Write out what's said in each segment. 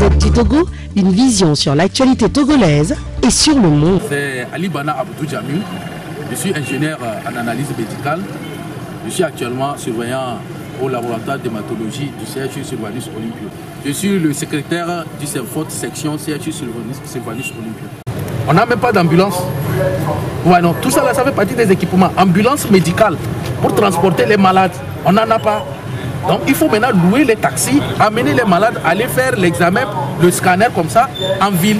Gazette du Togo, une vision sur l'actualité togolaise et sur le monde. C'est Ali Bana Abdou Jamil, je suis ingénieur en analyse médicale. Je suis actuellement surveillant au laboratoire d'hématologie du CHU Sylvanus Olympio. Je suis le secrétaire du CEFOT section CHU Sylvanus Olympio. On n'a même pas d'ambulance. Ouais, non, tout ça là, ça fait partie des équipements. Ambulance médicale pour transporter les malades, on n'en a pas. Donc il faut maintenant louer les taxis, amener les malades, aller faire l'examen, le scanner comme ça, en ville.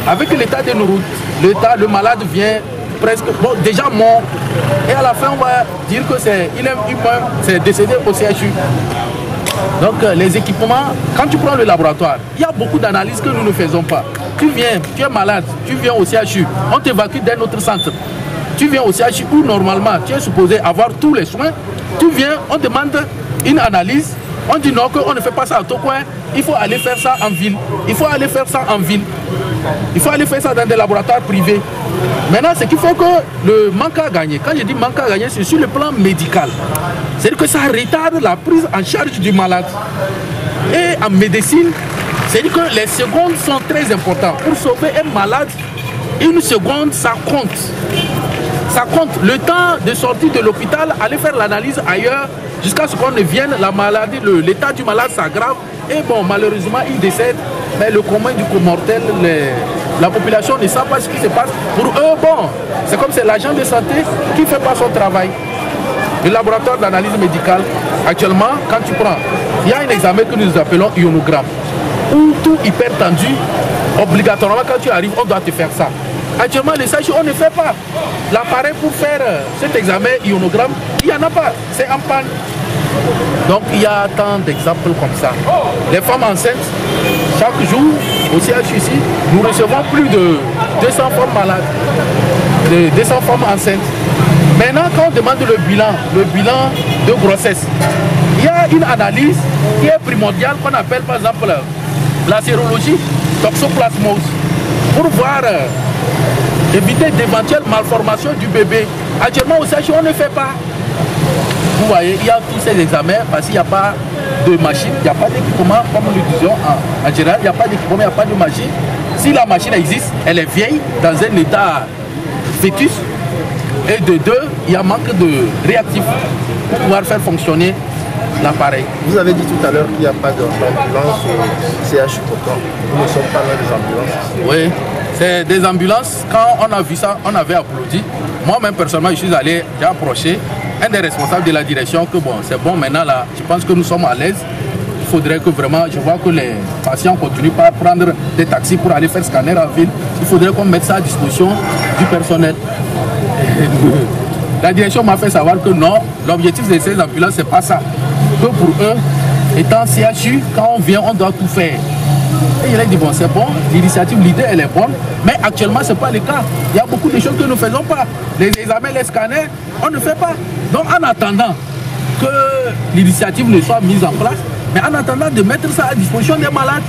Avec l'état de nos routes, le malade vient presque, bon, déjà mort. Et à la fin, on va dire que c'est décédé au CHU. Donc les équipements, quand tu prends le laboratoire, il y a beaucoup d'analyses que nous ne faisons pas. Tu viens, tu es malade, tu viens au CHU, on t'évacue d'un autre centre. Tu viens au CHU où normalement tu es supposé avoir tous les soins. Tu viens, on demande une analyse, on dit non, qu'on ne fait pas ça à ton coin, il faut aller faire ça en ville. Il faut aller faire ça en ville. Il faut aller faire ça dans des laboratoires privés. Maintenant, ce qu'il faut que le manque à gagner, quand je dis manque à gagner, c'est sur le plan médical. C'est-à-dire que ça retarde la prise en charge du malade. Et en médecine, c'est-à-dire que les secondes sont très importantes. Pour sauver un malade, une seconde, ça compte. Ça compte. Le temps de sortir de l'hôpital, aller faire l'analyse ailleurs, jusqu'à ce qu'on ne vienne, la maladie, l'état du malade s'aggrave. Et bon, malheureusement, il décède. Mais le commun du mortel, la population ne sait pas ce qui se passe. Pour eux, bon, c'est comme c'est l'agent de santé qui ne fait pas son travail. Le laboratoire d'analyse médicale, actuellement, quand tu prends, il y a un examen que nous appelons ionogramme, où tout hypertendu, obligatoirement, quand tu arrives, on doit te faire ça. Actuellement, les sages, on ne fait pas. L'appareil pour faire cet examen ionogramme, il n'y en a pas. C'est en panne. Donc, il y a tant d'exemples comme ça. Les femmes enceintes, chaque jour, au CHU ici, nous recevons plus de 200 femmes malades, de 200 femmes enceintes. Maintenant, quand on demande le bilan de grossesse, il y a une analyse qui est primordiale qu'on appelle par exemple la sérologie toxoplasmose pour voir éviter d'éventuelles malformations du bébé. Actuellement au CHU, on ne fait pas. Vous voyez, il y a tous ces examens parce qu'il n'y a pas de machine, il n'y a pas d'équipement, comme nous le disions en général, il n'y a pas d'équipement, il n'y a pas de machine. Si la machine existe, elle est vieille, dans un état fœtus. Et de deux, il y a manque de réactifs pour pouvoir faire fonctionner l'appareil. Vous avez dit tout à l'heure qu'il n'y a pas d'ambulance au CHU pourtant. Nous ne sommes pas loin des ambulances. Oui, c'est des ambulances. Quand on a vu ça, on avait applaudi. Moi-même, personnellement, je suis allé, j'ai approché un des responsables de la direction que bon, c'est bon, maintenant là, je pense que nous sommes à l'aise. Il faudrait que vraiment, je vois que les patients continuent par prendre des taxis pour aller faire scanner en ville. Il faudrait qu'on mette ça à disposition du personnel. La direction m'a fait savoir que non, l'objectif de ces ambulances, c'est pas ça. Que pour eux, étant CHU, quand on vient, on doit tout faire. Et il a dit, bon, c'est bon, l'initiative, l'idée, elle est bonne, mais actuellement, ce n'est pas le cas. Il y a beaucoup de choses que nous ne faisons pas. Les examens, les scanners, on ne fait pas. Donc, en attendant que l'initiative ne soit mise en place, mais en attendant de mettre ça à disposition des malades,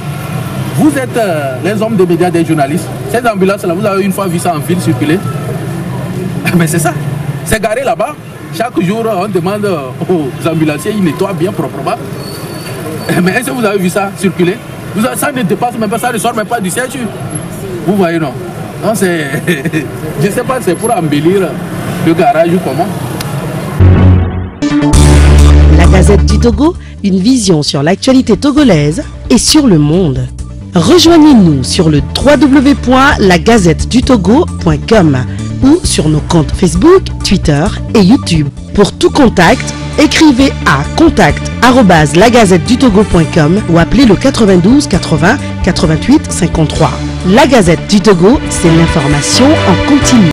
vous êtes les hommes de médias, des journalistes. Ces ambulances-là, vous avez une fois vu ça en ville circuler. Mais c'est ça, c'est garé là-bas. Chaque jour, on demande aux ambulanciers, ils nettoient bien proprement. Mais est-ce que vous avez vu ça circuler? Ça ne dépasse même pas, ça ne sort même pas du CHU. Vous voyez, non? Non, c'est... Je ne sais pas, c'est pour embellir le garage ou comment. La Gazette du Togo, une vision sur l'actualité togolaise et sur le monde. Rejoignez-nous sur le www.lagazettedutogo.com ou sur nos comptes Facebook, Twitter et YouTube. Pour tout contact, écrivez à contact@lagazettedutogo.com ou appelez le 92 80 88 53. La Gazette du Togo, c'est l'information en continu.